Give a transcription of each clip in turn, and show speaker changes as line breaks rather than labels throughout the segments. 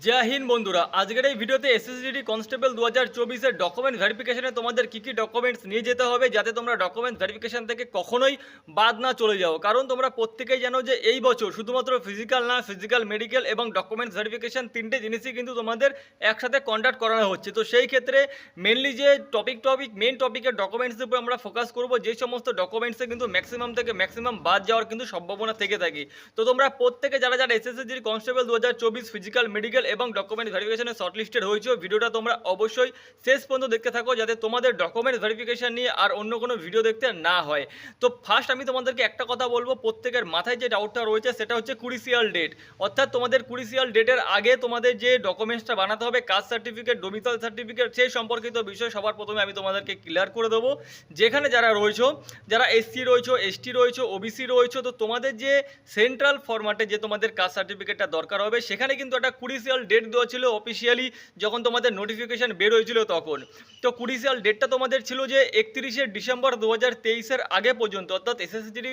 জয় হিন্দ বন্ধুরা, আজকের এই ভিডিওতে এসএসজিডি কনস্টেবল 2024 এর ডকুমেন্ট ভেরিফিকেশনে তোমাদের কী কী ডকুমেন্টস নিয়ে যেতে হবে যাতে তোমরা ডকুমেন্ট ভেরিফিকেশন থেকে কখনোই বাদ না চলে যাও। কারণ তোমরা প্রত্যেকেই জানো যে এই বছর শুধুমাত্র ফিজিক্যাল না, ফিজিক্যাল, মেডিকেল এবং ডকুমেন্টস ভেরিফিকেশন তিনটে জিনিসই কিন্তু তোমাদের একসাথে কন্ডাক্ট করানো হচ্ছে। তো সেই ক্ষেত্রে মেনলি যে মেন টপিকের ডকুমেন্টসের উপর আমরা ফোকাস করব, যে সমস্ত ডকুমেন্টসে কিন্তু ম্যাক্সিমাম থেকে ম্যাক্সিমাম বাদ যাওয়ার কিন্তু সম্ভাবনা থেকে থাকে। তো তোমরা প্রত্যেকে যারা যারা এসএসজিডি কনস্টেবল 2024 ফিজিক্যাল, মেডিকেল এবং ডকুমেন্ট ভেরিফিকেশনে শর্টলিস্টেড হয়েছে, ভিডিওটা তোমরা অবশ্যই শেষ পর্যন্ত দেখতে থাকো যাতে তোমাদের ডকুমেন্ট ভেরিফিকেশন নিয়ে আর অন্য কোনো ভিডিও দেখতে না হয়। তো ফার্স্ট আমি তোমাদেরকে একটা কথা বলবো, প্রত্যেকের মাথায় যে ডাউটটা রয়েছে সেটা হচ্ছে ক্রুশিয়াল ডেট। অর্থাৎ তোমাদের ক্রুশিয়াল ডেটের আগে তোমাদের যে ডকুমেন্টসটা বানাতে হবে, কাস্ট সার্টিফিকেট, ডোমিসাইল সার্টিফিকেট, সেই সম্পর্কিত বিষয় সবার প্রথমে আমি তোমাদেরকে ক্লিয়ার করে দেবো। যেখানে যারা রয়েছো, যারা এসসি রয়েছো, এসটি রয়েছো, ওবিসি রয়েছো, তো তোমাদের যে সেন্ট্রাল ফরম্যাটে যে তোমাদের কাস্ট সার্টিফিকেটটা দরকার হবে, সেখানে কিন্তু একটা ক্রুশিয়াল ডেট দেওয়া ছিল অফিসিয়ালি যখন তোমাদের নোটিফিকেশন বের হয়েছিল তখন। তো ক্রুশিয়াল ডেটটা তোমাদের ছিল যে 31শে ডিসেম্বর 2023-এর আগে পর্যন্ত। অর্থাৎ এসএসজিডি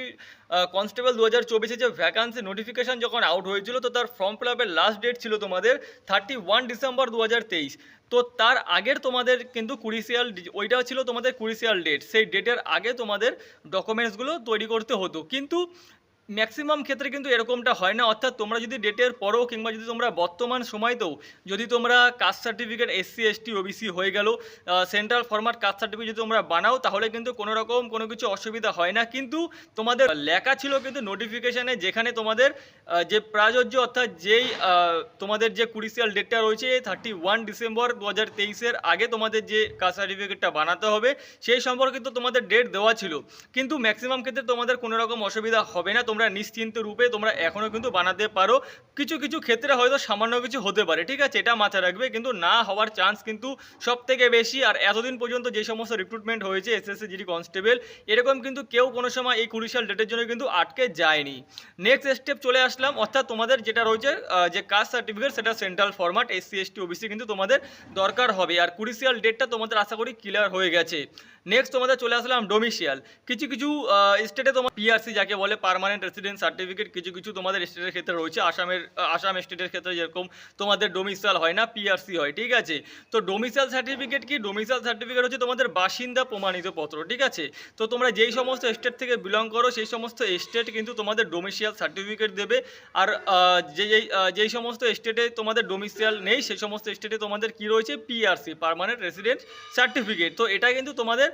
কনস্টেবল 2024-এ যে ভ্যাকান্সি নোটিফিকেশন যখন আউট হয়েছিল, তো তার ফর্ম ফিল আপের লাস্ট ডেট ছিল তোমাদের 31 ডিসেম্বর 2023। তো তার আগের তোমাদের কিন্তু ক্রুশিয়াল, ওইটা ছিল তোমাদের ক্রুশিয়াল ডেট। সেই ডেটের আগে তোমাদের ডকুমেন্টসগুলো তৈরি করতে হতো, কিন্তু ম্যাক্সিমাম ক্ষেত্রে কিন্তু এরকমটা হয় না। অর্থাৎ তোমরা যদি ডেটের পরও কিংবা যদি তোমরা বর্তমান সময়তেও যদি তোমরা caste certificate SC, ST, OBC হয়ে গেল, সেন্ট্রাল ফরম্যাট কাস্ট সার্টিফিকেট যদি তোমরা বানাও, তাহলে কিন্তু কোনো রকম কোনো কিছু অসুবিধা হয় না। কিন্তু তোমাদের লেখা ছিল কিন্তু নোটিফিকেশানে, যেখানে তোমাদের যে প্রাযোজ্য, অর্থাৎ যেই তোমাদের যে ক্রুশিয়াল ডেটটা রয়েছে 31 ডিসেম্বর 2023-এর আগে তোমাদের যে কাস্ট সার্টিফিকেটটা বানাতে হবে, সেই সম্পর্কিত তোমাদের ডেট দেওয়া ছিল। কিন্তু ম্যাক্সিমাম ক্ষেত্রে তোমাদের কোনো রকম অসুবিধা হবে না, তোমরা নিশ্চিন্ত রূপে তোমরা এখনও কিন্তু বানাতে পারো। কিছু কিছু ক্ষেত্রে হয়তো সামান্য কিছু হতে পারে, ঠিক আছে, এটা মাথায় রাখবে, কিন্তু না হওয়ার চান্স কিন্তু সব থেকে বেশি। আর এতদিন পর্যন্ত যে সমস্ত রিক্রুটমেন্ট হয়েছে এসএসজিডি কনস্টেবল, এরকম কিন্তু কেউ কোনো সময় এই ক্রুশিয়াল ডেটের জন্য কিন্তু আটকে যায়নি। নেক্সট স্টেপ চলে আসলাম, অর্থাৎ তোমাদের যেটা রয়েছে যে কাস্ট সার্টিফিকেট, সেটা central format SC, ST, OBC কিন্তু তোমাদের দরকার হবে। আর ক্রুশিয়াল ডেটটা তোমাদের আশা করি ক্লিয়ার হয়ে গেছে। নেক্সট তোমাদের চলে আসলাম ডোমিসিয়াল। কিছু কিছু স্টেটে তোমার পিআরসি যাকে বলে, পার্মানেন্ট রেসিডেন্স সার্টিফিকেট, কিছু কিছু তোমাদের স্টেটের ক্ষেত্রে রয়েছে। আসাম স্টেটের ক্ষেত্রে যেরকম তোমাদের ডোমিসাইল হয় না, পিআরসি হয়, ঠিক আছে। তো ডোমিসাইল সার্টিফিকেট কি? ডোমিসাইল সার্টিফিকেট হচ্ছে তোমাদের বাসিন্দা প্রমাণিত পত্র, ঠিক আছে। তো তোমরা যেই সমস্ত স্টেট থেকে বিলং করো, সেই সমস্ত স্টেট কিন্তু তোমাদের ডোমিসাইল সার্টিফিকেট দেবে। আর যেই সমস্ত স্টেটে তোমাদের ডোমিসাইল নেই, সেই সমস্ত স্টেটে তোমাদের কি রয়েছে? PRC, permanent residence certificate. তো এটা কিন্তু তোমাদের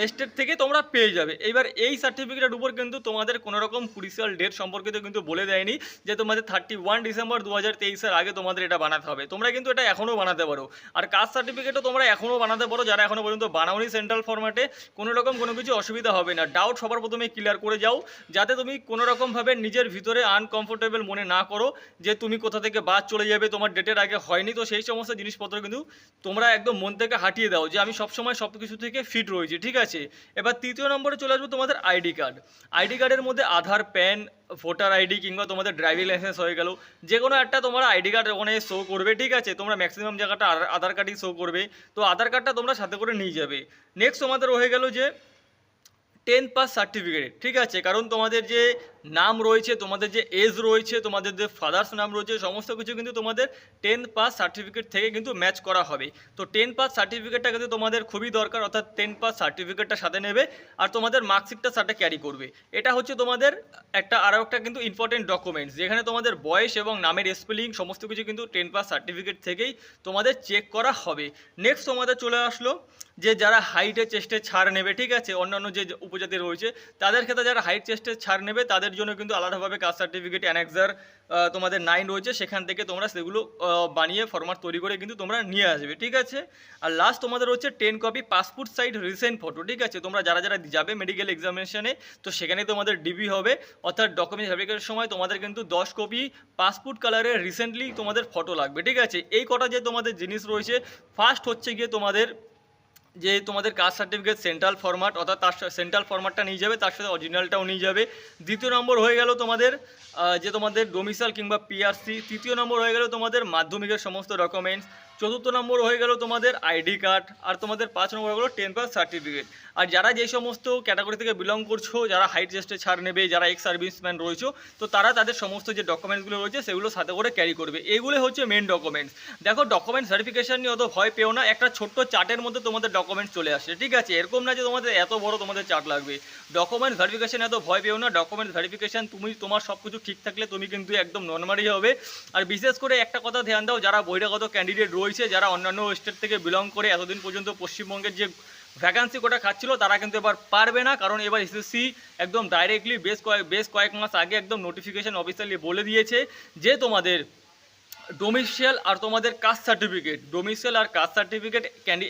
স্টেট থেকে তোমরা পেয়ে যাবে। এইবার এই সার্টিফিকেটের উপর কিন্তু তোমাদের কোনো রকম ক্রুশিয়াল ডেট সম্পর্কিত কিন্তু বলে দেয়নি যে তোমাদের 31 ডিসেম্বর 2023-এর আগে তোমাদের এটা বানাতে হবে। তোমরা কিন্তু এটা এখনও বানাতে পারো। আর কাস্ট সার্টিফিকেটও তোমরা এখনও বানাতে পারো, যারা এখনও পর্যন্ত বানাওনি সেন্ট্রাল ফরম্যাটে। কোনো রকম কোনো কিছু অসুবিধা হবে না। ডাউট সবার প্রথমে ক্লিয়ার করে যাও, যাতে তুমি কোনো রকমভাবে নিজের ভিতরে আনকমফোর্টেবল মনে না করো যে তুমি কোথা থেকে বাদ চলে যাবে, তোমার ডেটের আগে হয়নি। তো সেই সমস্ত জিনিসপত্র কিন্তু তোমরা একদম মন থেকে হাঁটিয়ে দাও যে আমি সবসময় সব কিছু থেকে ফিট রয়েছি, ঠিক আছে। এবার তৃতীয় নম্বরে চলে আসবো তোমাদের আইডি কার্ড। আইডি কার্ডের মধ্যে আধার, প্যান, ভোটার আইডি কিংবা তোমাদের ড্রাইভিং লাইসেন্স হয়ে গেল, যে কোনো একটা তোমার আইডি কার্ড ওখানে শো করবে, ঠিক আছে। তোমরা ম্যাক্সিমাম জায়গাটা আধার কার্ডই শো করবে, তো আধার কার্ডটা তোমরা সাথে করে নিয়ে যাবে। নেক্সট তোমাদের হয়ে গেল যে 10 পাস সার্টিফিকেট, ঠিক আছে। কারণ তোমাদের যে নাম রয়েছে, তোমাদের যে এজ রয়েছে, তোমাদের যে ফাদার্স নাম রয়েছে, সমস্ত কিছু কিন্তু তোমাদের 10 পাস সার্টিফিকেট থেকে কিন্তু ম্যাচ করা হবে। তো 10 পাস সার্টিফিকেটটা কিন্তু তোমাদের খুবই দরকার, অর্থাৎ 10 পাস সার্টিফিকেটটা সাথে নেবে আর তোমাদের মার্কশিটটা সাথে ক্যারি করবে। এটা হচ্ছে তোমাদের আরও একটা কিন্তু ইম্পর্টেন্ট ডকুমেন্টস, যেখানে তোমাদের বয়স এবং নামের স্পেলিং সমস্ত কিছু কিন্তু 10 পাস সার্টিফিকেট থেকেই তোমাদের চেক করা হবে। নেক্সট তোমাদের চলে আসলো যে যারা হাইটে চেস্টে ছাড় নেবে, ঠিক আছে, অন্যান্য যে উপজাতি রয়েছে তাদের ক্ষেত্রে যারা হাইট চেস্টে ছাড় নেবে, তাদের জন্য কিন্তু আলাদাভাবে কাস্ট সার্টিফিকেট অ্যানেক্সার তোমাদের 9 রয়েছে, সেখান থেকে তোমরা সেগুলো বানিয়ে ফরম্যাট তৈরি করে কিন্তু তোমরা নিয়ে আসবে, ঠিক আছে। আর লাস্ট তোমাদের হচ্ছে 10 copy passport size recent photo, ঠিক আছে। তোমরা যারা যারা যাবে মেডিকেল এক্সামিনেশনে, তো সেখানে তোমাদের ডিবি হবে, অর্থাৎ ডকুমেন্ট ভেরিফিকেশনের সময় তোমাদের কিন্তু 10 কপি পাসপোর্ট কালারের রিসেন্টলি তোমাদের ফটো লাগবে, ঠিক আছে। এই কটা যে তোমাদের জিনিস রয়েছে, ফার্স্ট হচ্ছে গিয়ে তোমাদের যে তোমাদের কাস্ট সার্টিফিকেট সেন্ট্রাল ফরম্যাট, অর্থাৎ তার সেন্ট্রাল ফরম্যাটটা নিয়ে যাবে, তার সাথে অরিজিনালটাও নিয়ে যাবে। দ্বিতীয় নম্বর হয়ে গেল তোমাদের যে তোমাদের ডোমিসাইল কিংবা পিআরসি। তৃতীয় নম্বর হয়ে গেল তোমাদের মাধ্যমিকের সমস্ত ডকুমেন্টস। চতুর্থ নম্বর হয়ে গেল তোমাদের আইডি কার্ড। আর তোমাদের 5 নম্বর হয়ে গেল 10 পাস সার্টিফিকেট। আর যারা যে সমস্ত ক্যাটাগরি থেকে বিলং করছো, যারা হাইট টেস্টে ছাড় নেবে, যারা এক্স সার্ভিসম্যান রয়েছে, তো তারা তাদের সমস্ত যে ডকুমেন্টসগুলো রয়েছে সেগুলো সাথে করে ক্যারি করবে। এগুলো হচ্ছে মেন ডকুমেন্টস। দেখো, ডকুমেন্টস ভেরিফিকেশন নিয়ে অত ভয় পেও না, একটা ছোট্ট চার্টের মধ্যে তোমাদের ডকুমেন্টস চলে আসে, ঠিক আছে? এরকম না যে তোমাদের এত বড় তোমাদের চার্ট লাগবে। ডকুমেন্টস ভেরিফিকেশন এত ভয় পেও না। ডকুমেন্টস ভেরিফিকেশন তোমার সব কিছু ঠিক থাকলে তুমি কিন্তু একদম নর্মালি হবে। আর বিশেষ করে একটা কথা ধ্যান দাও, যারা বহিরাগত ক্যান্ডিডেট রয়েছে, যারা অন্যান্য স্টেট থেকে বিলং করে এতদিন পর্যন্ত পশ্চিমবঙ্গের যে ভ্যাকান্সি কোটা খাচ্ছিল, তারা কিন্তু এবার পারবে না। কারণ এবার এসএসসি একদম ডাইরেক্টলি বেশ কয়েক মাস আগে একদম নোটিফিকেশন অফিসিয়ালি বলে দিয়েছে যে তোমাদের ডোমিসাইল আর তোমাদের কাস্ট সার্টিফিকেট, ডোমিসাইল আর কাস্ট সার্টিফিকেট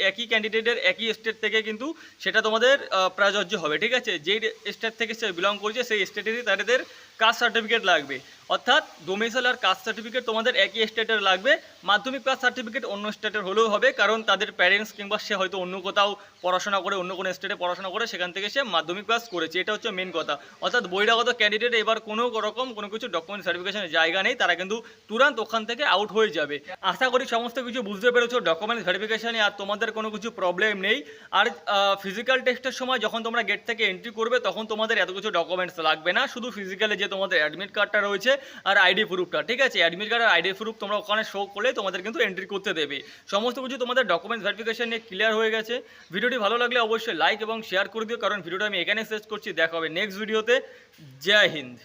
একই ক্যান্ডিডেটের একই স্টেট থেকে কিন্তু সেটা তোমাদের প্রযোজ্য হবে, ঠিক আছে? যেই স্টেট থেকে সে বিলং করছে সেই স্টেটেরই তাদের কাস্ট সার্টিফিকেট লাগবে। অর্থাৎ ডোমিসাইল আর কাস্ট সার্টিফিকেট তোমাদের একই স্টেটের লাগবে। মাধ্যমিক পাস সার্টিফিকেট অন্য স্টেটের হলেও হবে, কারণ তাদের প্যারেন্টস কিংবা সে হয়তো অন্য কোথাও পড়াশোনা করে, অন্য কোনো স্টেটে পড়াশোনা করে, সেখান থেকে সে মাধ্যমিক পাস করেছে। এটা হচ্ছে মেন কথা। অর্থাৎ বহিরাগত ক্যান্ডিডেট এবার কোনো রকম কোনো কিছু ডকুমেন্ট ভেরিফিকেশনের জায়গা নেই, তারা কিন্তু তুরন্ত ওখান থেকে আউট হয়ে যাবে। আশা করি সমস্ত কিছু বুঝতে পেরেছো ডকুমেন্টস ভেরিফিকেশানে, আর তোমাদের কোনো কিছু প্রবলেম নেই। আর ফিজিক্যাল টেস্টের সময় যখন তোমরা গেট থেকে এন্ট্রি করবে, তখন তোমাদের এত কিছু ডকুমেন্টস লাগবে না। শুধু ফিজিক্যালে যে তোমাদের অ্যাডমিট কার্ডটা রয়েছে আর আইডি প্রুফটা, ঠিক আছে? অ্যাডমিট কার্ড আর আইডি প্রুফ তোমরা ওখানে শো করলে তোমাদের কিন্তু এন্ট্রি করতে দেবে। সমস্ত কিছু তোমাদের ডকুমেন্টস ভেরিফিকেশন নিয়ে ক্লিয়ার হয়ে গেছে। ভিডিওটি ভালো লাগলে অবশ্যই লাইক এবং শেয়ার করে দিও, কারণ ভিডিওটা আমি এখানে শেষ করছি। দেখা হবে নেক্সট ভিডিওতে। জয় হিন্দ।